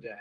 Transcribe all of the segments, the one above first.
today.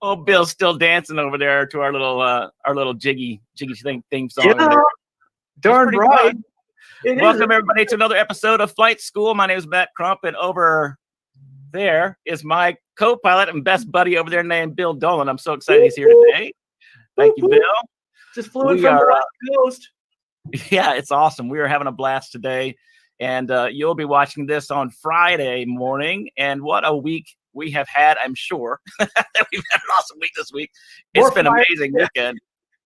Oh, Bill's still dancing over there to our little jiggy theme song. Yeah, darn right. Welcome everybody to another episode of Flight School. My name is Matt Crump, and over there is my co-pilot and best buddy over there named Bill Dolan. I'm so excited he's here today. Thank you, Bill. Just flew in from the West Coast. Yeah, it's awesome. We are having a blast today, and you'll be watching this on Friday morning. And what a week we have had, I'm sure. We've had an awesome week this week. It's been an amazing weekend.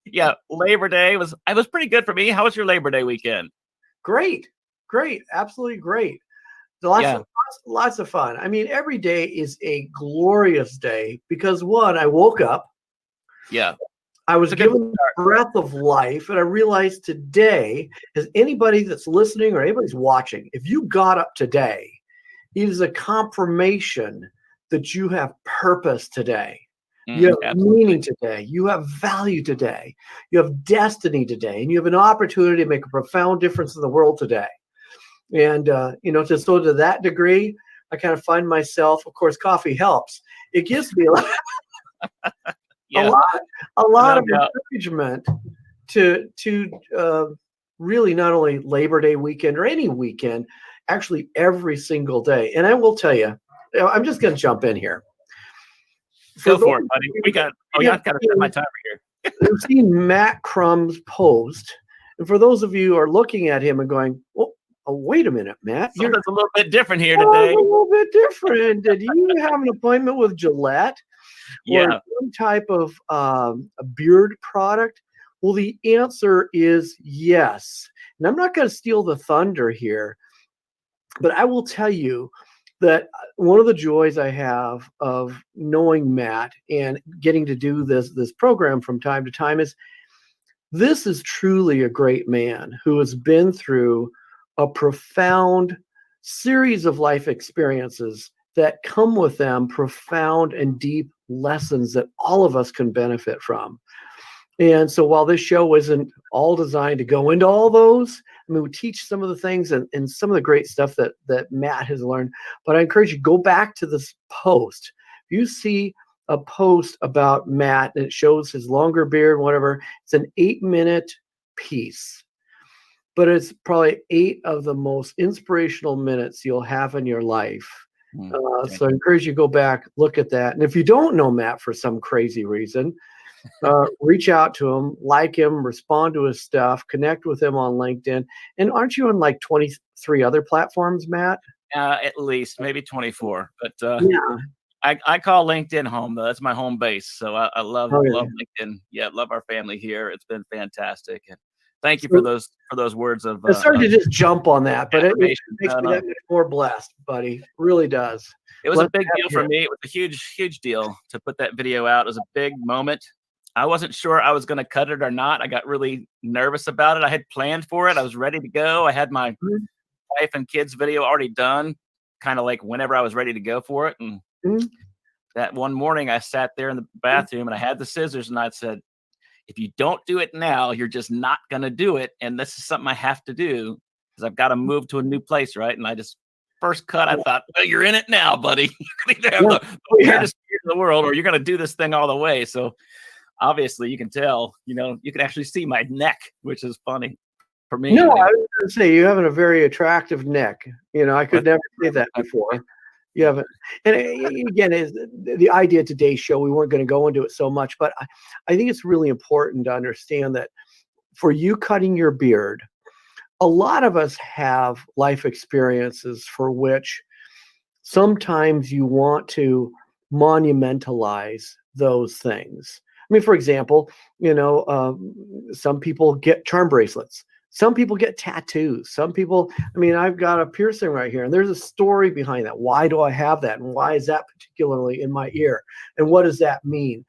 Yeah, Labor Day was pretty good for me. How was your Labor Day weekend? Great. Absolutely great. Lots of fun. I mean, every day is a glorious day because one, I woke up. Yeah. I was given the breath of life, and I realized today, as anybody that's listening or anybody's watching, if you got up today, it is a confirmation that you have purpose today. You have meaning today. You have value today. You have destiny today, and you have an opportunity to make a profound difference in the world today. And to that degree, I kind of find myself. Of course, coffee helps. It gives me a lot of encouragement to really not only Labor Day weekend or any weekend, actually every single day. And I will tell you, I'm just going to jump in here. Go for it, buddy. I've got to set my timer here. We've seen Matt Crump's post, and for those of you who are looking at him and going, "Oh, wait a minute, Matt, you're a little bit different here today." A little bit different. Did you have an appointment with Gillette? Or some type of a beard product? Well, the answer is yes. And I'm not going to steal the thunder here, but I will tell you that one of the joys I have of knowing Matt and getting to do this program from time to time is this is truly a great man who has been through a profound series of life experiences that come with them profound and deep lessons that all of us can benefit from. And so while this show isn't all designed to go into all those, I mean, we teach some of the things and some of the great stuff that Matt has learned. But I encourage you, go back to this post. If you see a post about Matt and it shows his longer beard, whatever, it's an 8-minute piece, but it's probably 8 of the most inspirational minutes you'll have in your life. Okay. So I encourage you to go back, look at that. And if you don't know Matt for some crazy reason, reach out to him, like him, respond to his stuff, connect with him on LinkedIn. And aren't you on like 23 other platforms, Matt? At least maybe 24, but Yeah. I call LinkedIn home though. That's my home base. So I love Oh, yeah. love LinkedIn. Yeah, love our family here. It's been fantastic, and thank you So, for those words of sorry to just jump on that, but it affirmation. makes No, me no. that much more blessed, buddy. Really does. It was a Blessed to big have deal you for here. me. It was a huge deal to put that video out. It was a big moment. I wasn't sure I was going to cut it or not. I got really nervous about it. I had planned for it. I was ready to go. I had my Mhm. wife and kids video already done, kind of like whenever I was ready to go for it. And Mhm. that one morning I sat there in the bathroom and I had the scissors and I said, if you don't do it now, you're just not going to do it. And this is something I have to do because I've got to move to a new place. Right. And I just first cut, I thought, well, you're in it now, buddy. You're going to have the weirdest beard in the world, or you're going to do this thing all the way. So obviously you can tell, you can actually see my neck, which is funny for me. No, Anyway. I was going to say you having a very attractive neck. I could never say that before. You haven't. And again, is the idea of today's show. We weren't going to go into it so much, but I think it's really important to understand that for you cutting your beard, a lot of us have life experiences for which sometimes you want to monumentalize those things. I mean, for example, some people get charm bracelets. Some people get tattoos. Some people, I mean, I've got a piercing right here, and there's a story behind that. Why do I have that? And why is that particularly in my ear? And what does that mean?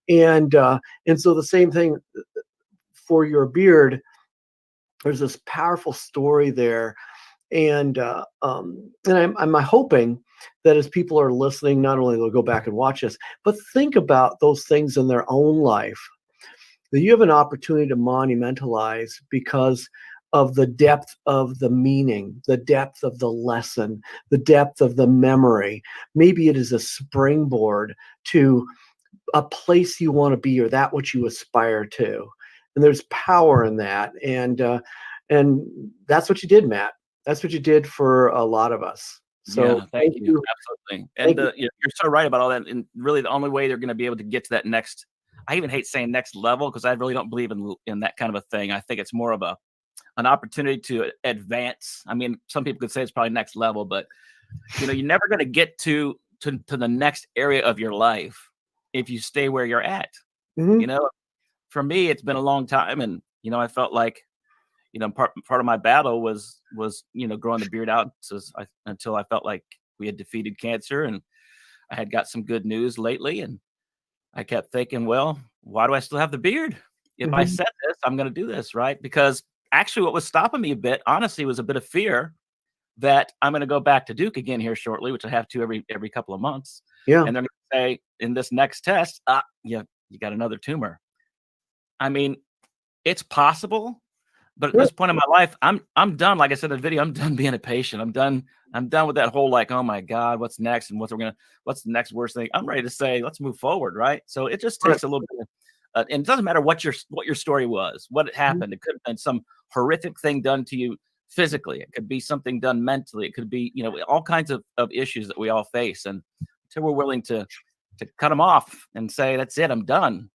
And so the same thing for your beard. There's this powerful story there, and I'm hoping that as people are listening, not only they'll go back and watch this, but think about those things in their own life that you have an opportunity to monumentalize because of the depth of the meaning, the depth of the lesson, the depth of the memory. Maybe it is a springboard to a place you want to be, or that which you aspire to. And there's power in that. And that's what you did, Matt. That's what you did for a lot of us. So yeah, thank you. Absolutely. And you're so right about all that. And really the only way they're going to be able to get to that next, I even hate saying next level, because I really don't believe in that kind of a thing. I think it's more of an opportunity to advance. I mean, some people could say it's probably next level, but you're never going to get to the next area of your life if you stay where you're at. Mhm. For me, it's been a long time, and I felt like part of my battle was growing the beard out until I felt like we had defeated cancer, and I had got some good news lately, and I kept thinking, well, why do I still have the beard? If I Mhm. said this, I'm going to do this, right? Because actually, what was stopping me a bit, honestly, was a bit of fear that I'm going to go back to Duke again here shortly, which I have to every couple of months, Yeah. and they're going to say in this next test, you got another tumor. I mean, it's possible. But at Sure. this point in my life, I'm done. Like I said in the video, I'm done being a patient. I'm done with that whole like, oh my God, what's next? And what's the next worst thing? I'm ready to say, let's move forward, right? So it just Right. takes a little bit and it doesn't matter what your story was, what Mhm. happened. It could have been some horrific thing done to you physically. It could be something done mentally. It could be, all kinds of issues that we all face. And until we're willing to cut them off and say, that's it, I'm done,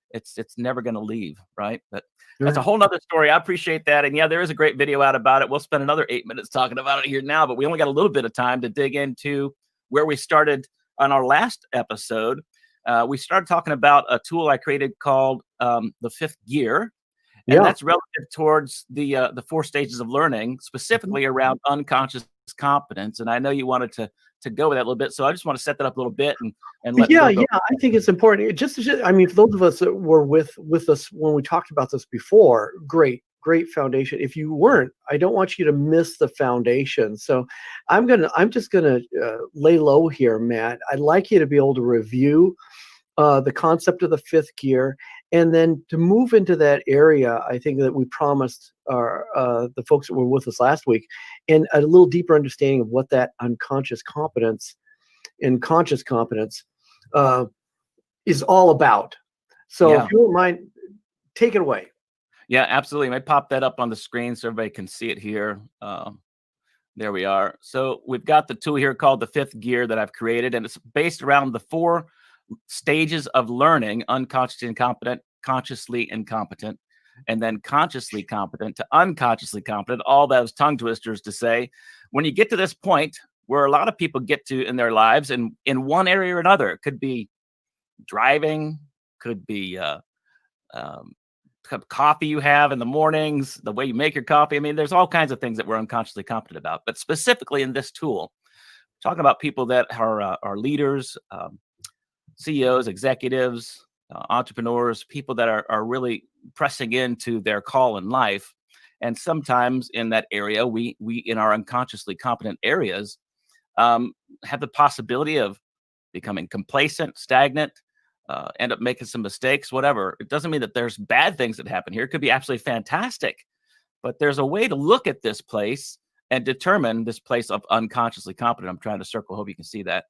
it's never going to leave, right? But that's a Right. whole nother story. I appreciate that. And yeah, there is a great video out about it. We'll spend another 8 minutes talking about it here now, but we only got a little bit of time to dig into where we started on our last episode. We started talking about a tool I created called the fifth gear. And Yeah. that's relative towards the 4 stages of learning, specifically around unconscious competence. And I know you wanted to go with that a little bit. So I just want to set that up a little bit and let Yeah, Bill go. I think it's important. I mean, for those of us that were with us when we talked about this before, great foundation. If you weren't, I don't want you to miss the foundation. So I'm just gonna lay low here, Matt. I'd like you to be able to review the concept of the 5th gear, and then to move into that area. I think that we promised our the folks that were with us last week, and a little deeper understanding of what that unconscious competence and conscious competence is all about. So if Yeah. you don't mind, take it away. Yeah, absolutely. I pop that up on the screen so everybody can see it here. There we are. So we've got the tool here called the fifth gear that I've created, and it's based around the 4 stages of learning: unconsciously incompetent, consciously incompetent, and then consciously competent to unconsciously competent. All those tongue twisters to say. When you get to this point where a lot of people get to in their lives, and in one area or another, it could be driving, could be um, cup of coffee you have in the mornings, the way you make your coffee. I mean, there's all kinds of things that we're unconsciously competent about. But specifically in this tool, talking about people that are leaders, CEOs, executives, entrepreneurs, people that are really pressing into their call in life. And sometimes in that area, we in our unconsciously competent areas have the possibility of becoming complacent, stagnant, end up making some mistakes, whatever. It doesn't mean that there's bad things that happen here. It could be absolutely fantastic. But there's a way to look at this place and determine this place of unconsciously competent. I'm trying to circle, hope you can see that,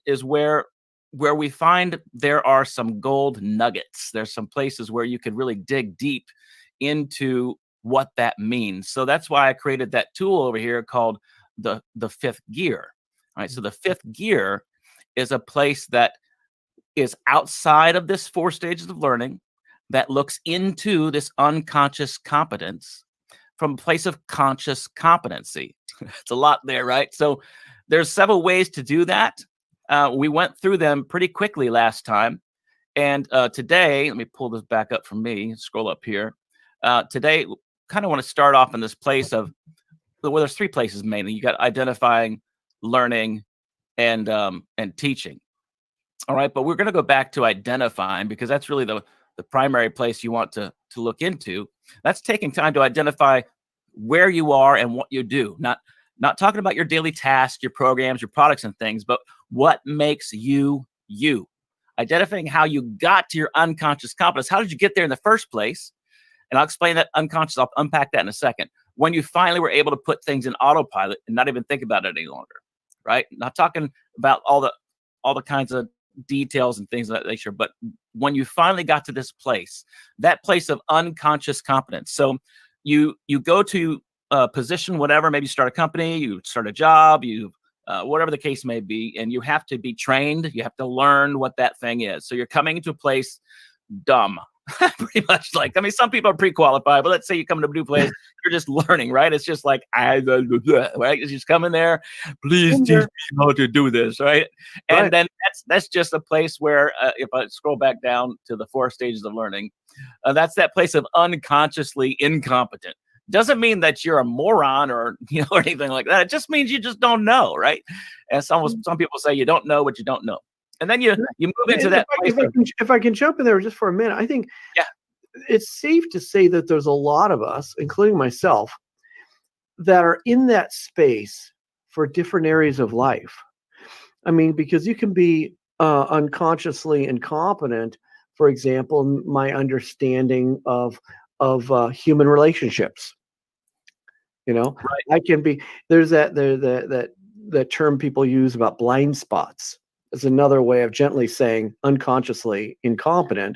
is where we find there are some gold nuggets. There's some places where you could really dig deep into what that means. So that's why I created that tool over here called the fifth gear. All right. So the fifth gear is a place that is outside of this 4 stages of learning, that looks into this unconscious competence from a place of conscious competency. It's a lot there, right? So there's several ways to do that. We went through them pretty quickly last time. And today, let me pull this back up for me, scroll up here. Today, kind of want to start off in this place of, well, there's 3 places mainly. You got identifying, learning, and teaching. All right, but we're going to go back to identifying, because that's really the primary place you want to look into. That's taking time to identify where you are and what you do. Not talking about your daily tasks, your programs, your products and things, but what makes you you. Identifying how you got to your unconscious competence. How did you get there in the first place? And I'll explain that unconscious. I'll unpack that in a second. When you finally were able to put things in autopilot and not even think about it any longer, right? Not talking about all the kinds of details and things of that nature, but when you finally got to this place, that place of unconscious competence. So you go to a position, whatever, maybe you start a company, you start a job, you whatever the case may be, and you have to be trained, you have to learn what that thing is. So you're coming into a place dumb. Pretty much, like, I mean, some people are pre-qualified, but let's say you come to a new place, you're just learning, right? It's just like, right? It's just come in there, please teach me how to do this, right? And then that's just a place where, if I scroll back down to the 4 stages of learning, that's that place of unconsciously incompetent. Doesn't mean that you're a moron or or anything like that. It just means you just don't know, right? And some people say you don't know what you don't know. And then you move into that place. If I can jump in there just for a minute, I think it's safe to say that there's a lot of us, including myself, that are in that space for different areas of life. I mean, because you can be unconsciously incompetent, for example, in my understanding of human relationships. I can be, there's that term people use about blind spots. Is another way of gently saying unconsciously incompetent,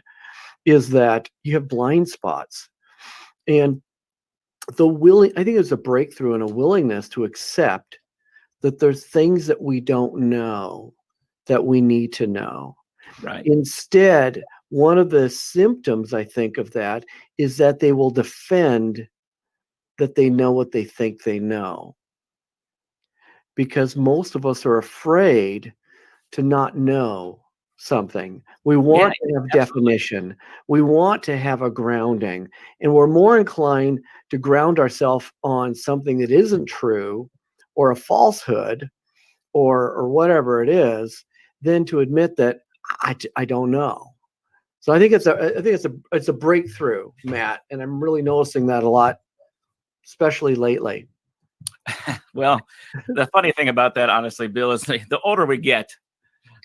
is that you have blind spots. And I think it's a breakthrough and a willingness to accept that there's things that we don't know that we need to know. Right. Instead, one of the symptoms, I think, of that is that they will defend that they know what they think they know. Because most of us are afraid to not know something. We want to have definition. We want to have a grounding. And we're more inclined to ground ourselves on something that isn't true or a falsehood or whatever it is, than to admit that I don't know. So I think it's a breakthrough, Matt, and I'm really noticing that a lot, especially lately. Well, the funny thing about that, honestly, Bill, is the older we get,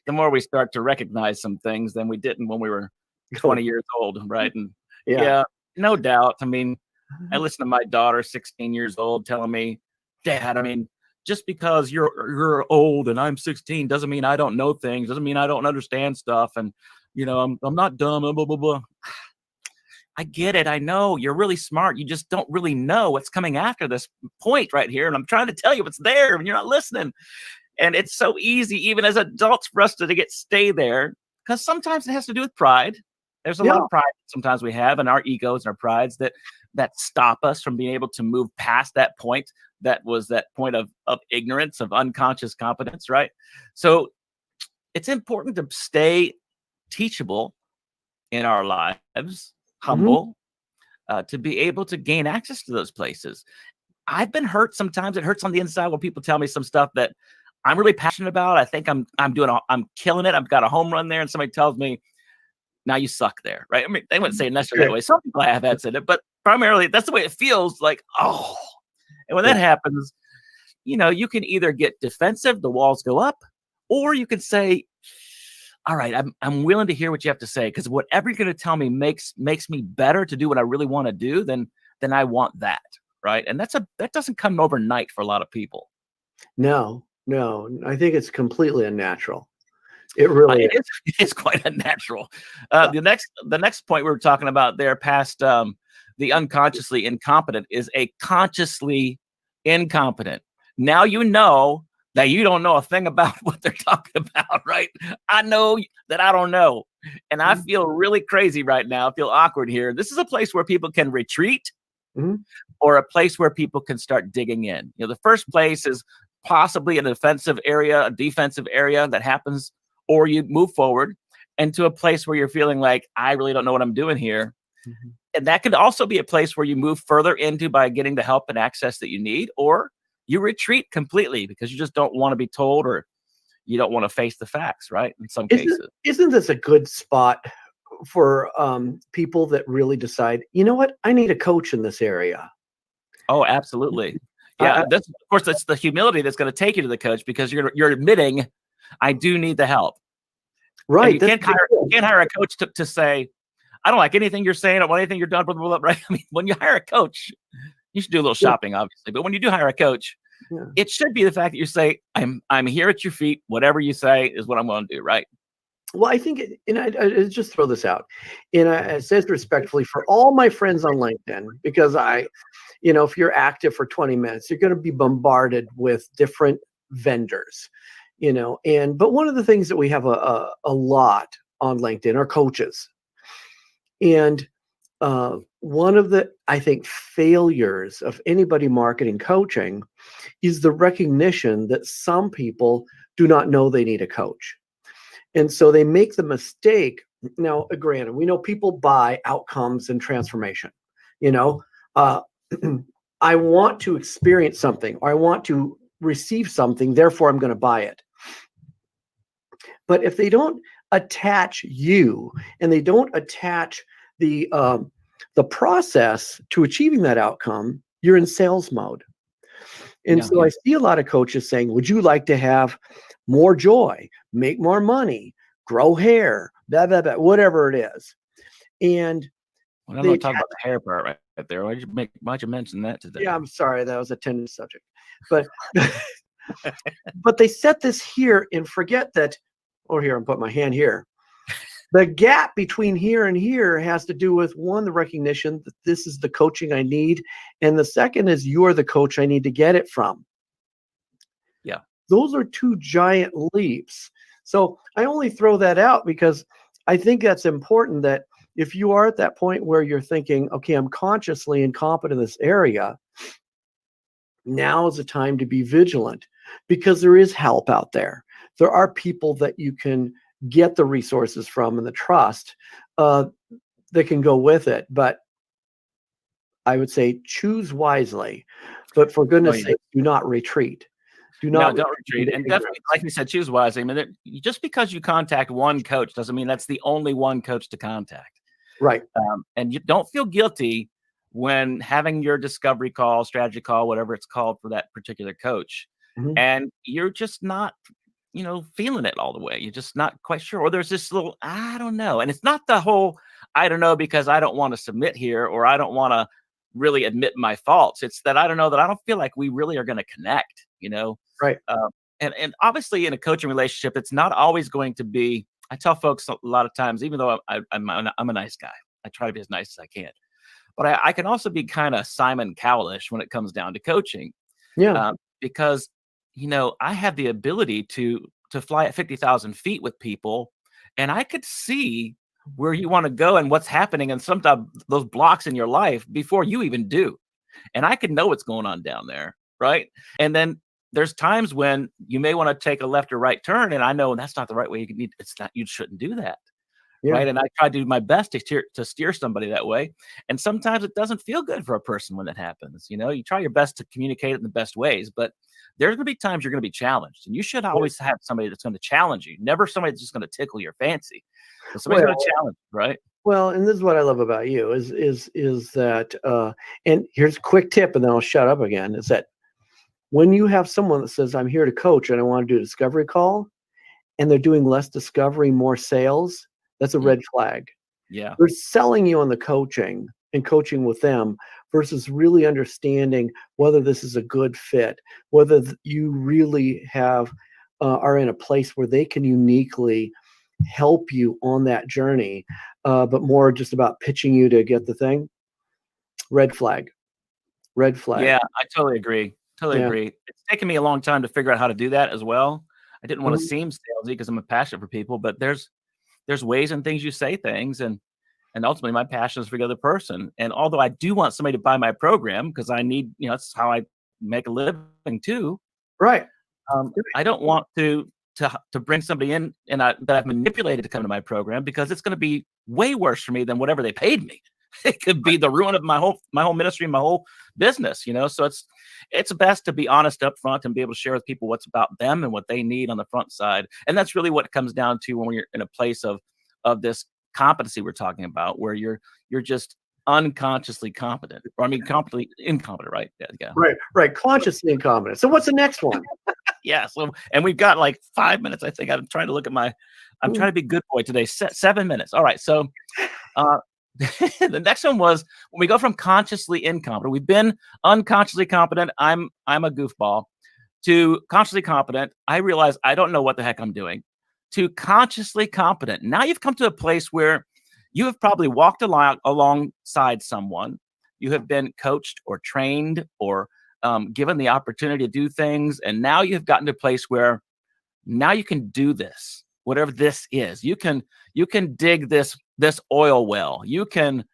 the more we start to recognize some things than we didn't when we were 20 years old, right? And yeah, no doubt. I mean, I listen to my daughter, 16 years old, telling me, Dad, I mean, just because you're old and I'm 16 doesn't mean I don't know things, doesn't mean I don't understand stuff. And, I'm not dumb, blah, blah, blah. I get it. I know you're really smart. You just don't really know what's coming after this point right here. And I'm trying to tell you what's there and you're not listening. And it's so easy, even as adults, for us to stay there, because sometimes it has to do with pride. There's a lot Yeah. of pride sometimes we have, and our egos and our prides that stop us from being able to move past that point. That was that point of ignorance, of unconscious competence, right? So it's important to stay teachable in our lives, Mhm. humble, to be able to gain access to those places. I've been hurt sometimes. It hurts on the inside when people tell me some stuff that I'm really passionate about. I think I'm killing it. I've got a home run there, and somebody tells me, "Now you suck there," right? I mean, they wouldn't say it necessarily that way. Some people have had said it, but primarily that's the way it feels. Like, oh, and when that happens, you can either get defensive, the walls go up, or you can say, all right, I'm willing to hear what you have to say, because whatever you're going to tell me makes me better to do what I really want to do. Then I want that, right? And that doesn't come overnight for a lot of people. No, I think it's completely unnatural. It really It is. is it is quite unnatural. Yeah. The next point we were talking about there, past the unconsciously incompetent, is a consciously incompetent. Now you know that you don't know a thing about what they're talking about, right? I know that I don't know, and I Mhm. feel really crazy right now. I feel awkward here. This is a place where people can retreat, Mhm. or a place where people can start digging in. The first place is possibly an offensive area, a defensive area that happens, or you move forward into a place where you're feeling like, I really don't know what I'm doing here. Mhm. And that could also be a place where you move further into by getting the help and access that you need, or you retreat completely because you just don't want to be told, or you don't want to face the facts, right? In some cases. Isn't this a good spot for people that really decide, you know what, I need a coach in this area? Oh, absolutely. I, Yeah. That's, of course, that's the humility that's going to take you to the coach, because you're admitting, I do need the help. And right. you That's can't hire a coach to say, I don't like anything you're saying. I don't want anything you're done, blah, blah, blah, right? I mean, when you hire a coach, you should do a little yeah, shopping, obviously. But when you do hire a coach, yeah. it should be the fact that you say, I'm here at your feet. Whatever you say is what I'm going to do, right? Well, I think, and I just throw this out, and I says respectfully for all my friends on LinkedIn, because if you're active for 20 minutes, you're going to be bombarded with different vendors, but one of the things that we have a lot on LinkedIn are coaches. And one of the, I think, failures of anybody marketing coaching is the recognition that some people do not know they need a coach. And so they make the mistake. Now, granted, we know people buy outcomes and transformation. You know, uh, I want to experience something, or I want to receive something, therefore I'm going to buy it. But if they don't attach you, and they don't attach the process to achieving that outcome, you're in sales mode. And so I see a lot of coaches saying, would you like to have more joy, make more money, grow hair, blah, blah, blah, whatever it is? And Well, I'm they not talking about the hair part right there. Why'd you mention that today? yeah, I'm sorry, that was a tender subject. But but they set this here and forget that, or here, I'm putting my hand here. The gap between here and here has to do with, one, the recognition that this is the coaching I need. And the second is, you're the coach I need to get it from. Yeah. Those are two giant leaps. So I only throw that out because I think that's important, that if you are at that point where you're thinking, okay, I'm consciously incompetent in this area, now is the time to be vigilant, because there is help out there. There are people that you can get the resources from and the trust that can go with it. But I would say choose wisely. But for goodness sake, do not retreat. Do No, not don't retreat. into And ignorance. definitely, like you said, choose wisely. I mean, just because you contact one coach doesn't mean that's the only one coach to contact. Right. And you don't feel guilty when having your discovery call, strategy call, whatever it's called for that particular coach. Mhm. And you're just not, feeling it all the way. You're just not quite sure. Or there's this little, I don't know. And it's not the whole, I don't know because I don't want to submit here, or I don't want to really admit my faults. It's that I don't know, that I don't feel like we really are going to connect, Right. And obviously in a coaching relationship, it's not always going to be, I tell folks a lot of times, even though I'm a nice guy, try to be as nice as I can. But I can also be kind of Simon Cowlish when it comes down to coaching, Yeah. because I have the ability to fly at 50,000 feet with people, and I could see where you want to go and what's happening, and sometimes those blocks in your life before you even do, and I can know what's going on down there, right? And then there's times when you may want to take a left or right turn, and I know that's not the right way. It's not. You shouldn't do that. Yeah. Right. And I try to do my best to steer somebody that way. And sometimes it doesn't feel good for a person when that happens. You try your best to communicate it in the best ways, but there's going to be times you're going to be challenged. And you should always have somebody that's going to challenge you, never somebody that's just going to tickle your fancy. But somebody's going to challenge you, right? Well, and this is what I love about you is that and here's a quick tip, and then I'll shut up again, is that when you have someone that says, I'm here to coach and I want to do a discovery call, and they're doing less discovery, more sales, that's a red flag. Yeah. They're selling you on the coaching and coaching with them versus really understanding whether this is a good fit, whether you really are in a place where they can uniquely help you on that journey, but more just about pitching you to get the thing. Red flag. Yeah, I totally agree. Totally Yeah. agree. It's taken me a long time to figure out how to do that as well. I didn't want to Mhm. seem salesy because I'm a passionate for people, but there's ways and things you say things, and ultimately my passion is for the other person. And although I do want somebody to buy my program because I need, that's how I make a living too. Right. I don't want to bring somebody in that I've manipulated to come to my program, because it's going to be way worse for me than whatever they paid me. It could be the ruin of my whole ministry, my whole business, So it's best to be honest up front and be able to share with people what's about them and what they need on the front side. And that's really what it comes down to when we're in a place of this competency we're talking about, where you're just unconsciously competent, or competently incompetent, right? Yeah. Right. Consciously incompetent. So what's the next one? Yeah. So, and we've got like 5 minutes. I think I'm trying to look at I'm trying to be good boy today. 7 minutes. All right. So, the next one was when we go from consciously incompetent. We've been unconsciously competent. I'm a goofball. To consciously competent, I realize I don't know what the heck I'm doing. To consciously competent, now you've come to a place where you have probably walked alongside someone. You have been coached or trained or given the opportunity to do things, and now you've gotten to a place where now you can do this, whatever this is. You can dig this oil well. You can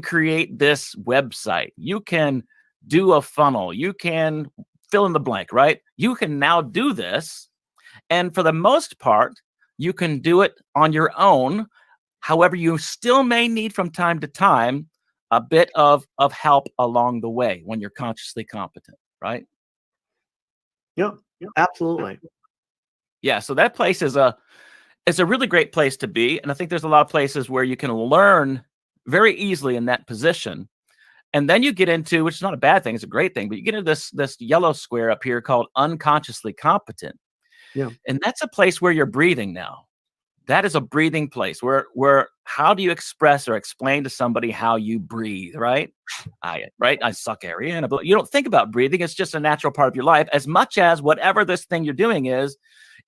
create this website. You can do a funnel. You can fill in the blank, right? You can now do this. And for the most part, you can do it on your own. However, you still may need from time to time a bit of help along the way when you're consciously competent, right? Yeah, absolutely. Yeah. So that place is a really great place to be. And I think there's a lot of places where you can learn very easily in that position. And then you get into, which is not a bad thing, it's a great thing, but you get into this yellow square up here called unconsciously competent. Yeah. And that's a place where you're breathing now. That is a breathing place where how do you express or explain to somebody how you breathe, right? I suck air in. You don't think about breathing. It's just a natural part of your life, as much as whatever this thing you're doing is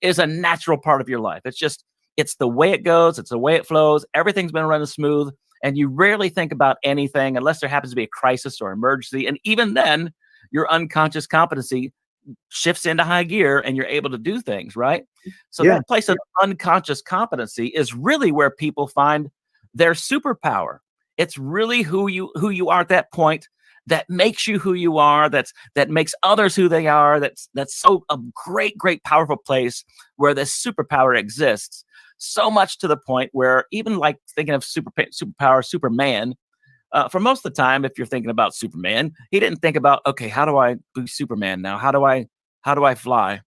a natural part of your life. It's the way it goes. It's the way it flows. Everything's been running smooth. And you rarely think about anything unless there happens to be a crisis or emergency. And even then, your unconscious competency shifts into high gear and you're able to do things, right? So that place of unconscious competency is really where people find their superpower. It's really who you are at that point that makes you who you are, that makes others who they are. That's so a great, powerful place where this superpower exists. So much to the point where even like thinking of superpower, Superman, for most of the time, if you're thinking about Superman, he didn't think about, okay, how do I be Superman now? How do I fly?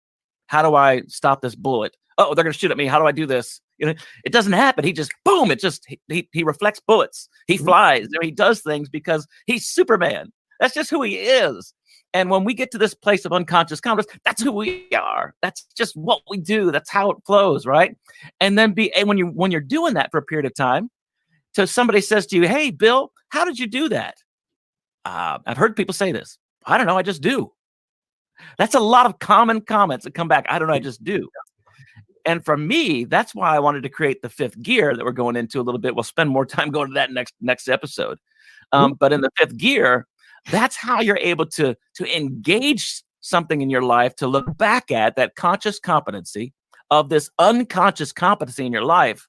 How do I stop this bullet? Oh, they're going to shoot at me. How do I do this? It doesn't happen. He just, boom, he reflects bullets. He flies. He does things because he's Superman. That's just who he is. And when we get to this place of unconscious competence, that's who we are. That's just what we do. That's how it flows, right? And then when you're doing that for a period of time, so somebody says to you, hey, Bill, how did you do that? I've heard people say this. I don't know. I just do. That's a lot of common comments that come back. I don't know. I just do. And for me, that's why I wanted to create the fifth gear that we're going into a little bit. We'll spend more time going to that next episode. But in the fifth gear, that's how you're able to engage something in your life, to look back at that conscious competency of this unconscious competency in your life,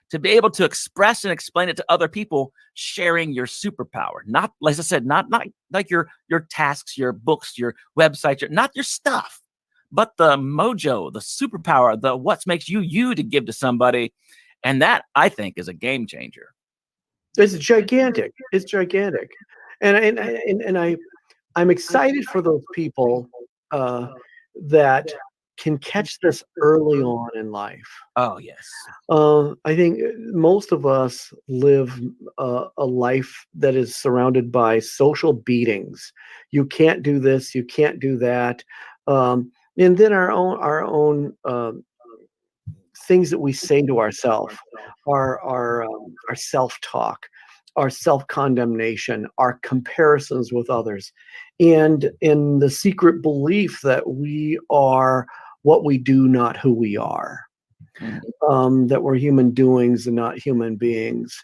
to be able to express and explain it to other people, sharing your superpower. Not, like I said, not like your tasks, your books, your websites, not your stuff, but the mojo, the superpower, the what makes you to give to somebody. And that, I think, is a game changer. It's gigantic. It's gigantic. And I'm excited for those people that can catch this early on in life. Oh, yes. I think most of us live a life that is surrounded by social beatings. You can't do this, you can't do that, and then our own things that we say to ourselves, our self-talk, our self-condemnation, our comparisons with others, and in the secret belief that we are what we do, not who we are. That we're human doings and not human beings.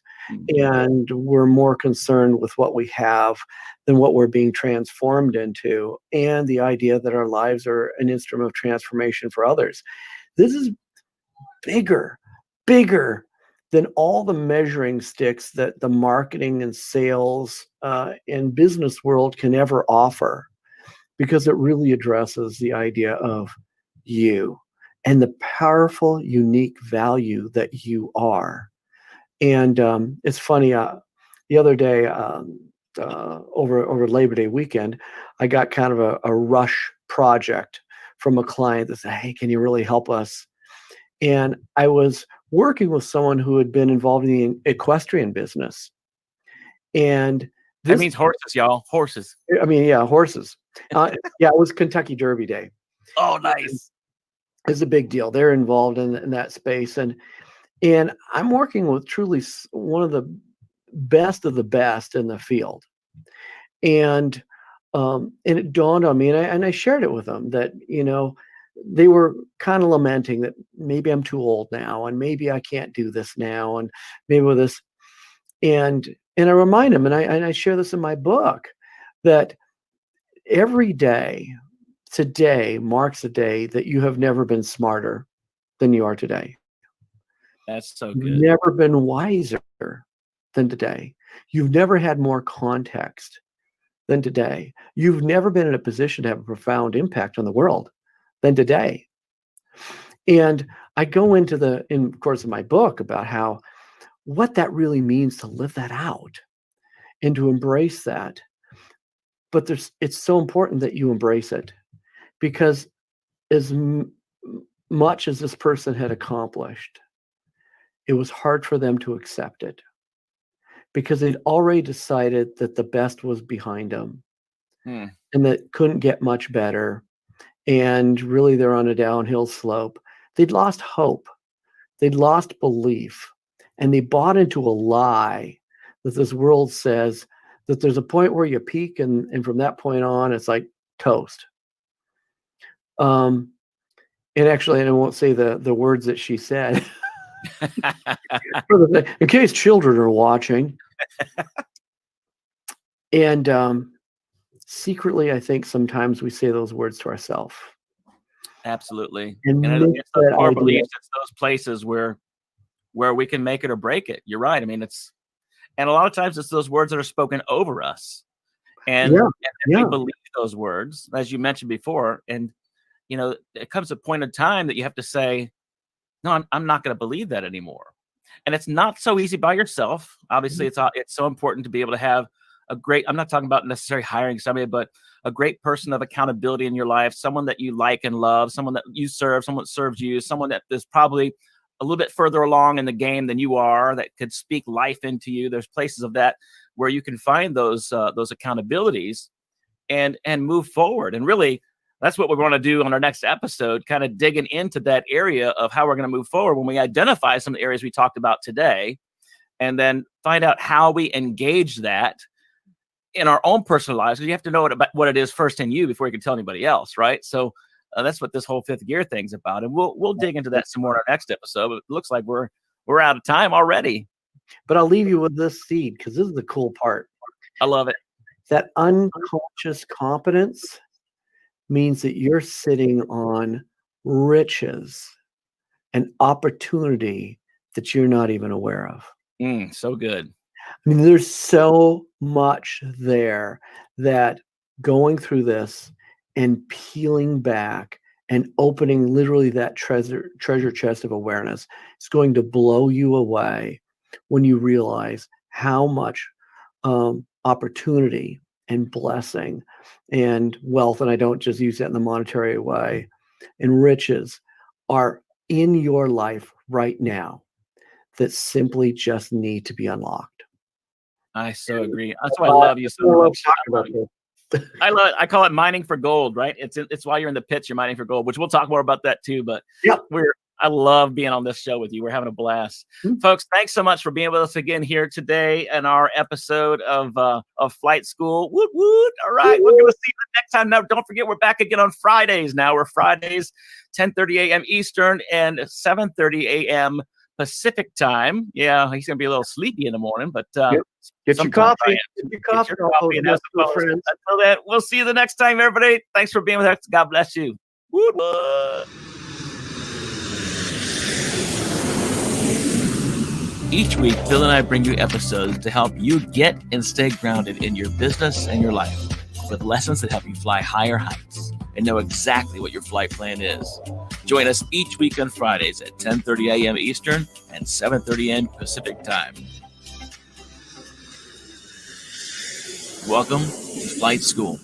And we're more concerned with what we have than what we're being transformed into, and the idea that our lives are an instrument of transformation for others. This is bigger than all the measuring sticks that the marketing and sales and business world can ever offer, because it really addresses the idea of you and the powerful, unique value that you are. And it's funny, the other day, over Labor Day weekend, I got kind of a rush project from a client that said, "Hey, can you really help us?" And I was working with someone who had been involved in the equestrian business. And that means horses, y'all. Horses. I mean, yeah, horses. Yeah, it was Kentucky Derby Day. Oh, nice. It's a big deal. They're involved in that space, and I'm working with truly one of the best in the field. And it dawned on me, and I shared it with them, that they were kind of lamenting that maybe I'm too old now, and maybe I can't do this now, and maybe with this, and I remind them, and I share this in my book, that every day, today marks a day that you have never been smarter than you are today. That's so You've good. never been wiser than today. You've never had more context than today. You've never been in a position to have a profound impact on the world than today. And I go into of course, in my book, about what that really means to live that out and to embrace that. But it's so important that you embrace it, because as much as this person had accomplished, it was hard for them to accept it, because they'd already decided that the best was behind them, and that couldn't get much better. And really, they're on a downhill slope. They'd lost hope. They'd lost belief. And they bought into a lie that this world says that there's a point where you peak, and from that point on, it's like toast. And actually, and I won't say the words that she said, in case children are watching. And secretly, I think sometimes we say those words to ourselves. Absolutely. And it's those core beliefs, it's those places where we can make it or break it. You're right. I mean, and a lot of times it's those words that are spoken over us. And we believe those words, as you mentioned before. And, it comes a point in time that you have to say, no, I'm not going to believe that anymore. And it's not so easy by yourself. Obviously, it's so important to be able to have I'm not talking about necessarily hiring somebody, but a great person of accountability in your life, someone that you like and love, someone that you serve, someone that serves you, someone that is probably a little bit further along in the game than you are, that could speak life into you. There's places of that where you can find those accountabilities and move forward. And really, that's what we want to do on our next episode, kind of digging into that area of how we're going to move forward when we identify some of the areas we talked about today, and then find out how we engage that in our own personal lives. You have to know what it is first in you before you can tell anybody else, right? So That's what this whole fifth gear thing's about. And we'll dig into that some more in our next episode. But it looks like we're out of time already. But I'll leave you with this seed, because this is the cool part. I love it. That unconscious competence means that you're sitting on riches and opportunity that you're not even aware of. So good. I mean, there's so much there that going through this and peeling back and opening literally that treasure chest of awareness is going to blow you away when you realize how much opportunity and blessing and wealth, and I don't just use that in the monetary way, and riches are in your life right now that simply just need to be unlocked. I so agree. That's why I love you so much. I call it mining for gold, right? It's while you're in the pits, you're mining for gold, which we'll talk more about that too. But I love being on this show with you. We're having a blast. Folks, thanks so much for being with us again here today in our episode of Flight School. Woot, woot. All right. We're going to see you next time. Now, don't forget, we're back again on Fridays now. We're Fridays, 10:30 a.m. Eastern and 7:30 a.m. Pacific time. Yeah, he's going to be a little sleepy in the morning, but get your coffee. Get your coffee. And friends. Until then, we'll see you the next time, everybody. Thanks for being with us. God bless you. Woot, woot. Each week, Phil and I bring you episodes to help you get and stay grounded in your business and your life with lessons that help you fly higher heights and know exactly what your flight plan is. Join us each week on Fridays at 10:30 a.m. Eastern and 7:30 a.m. Pacific time. Welcome to Flight School.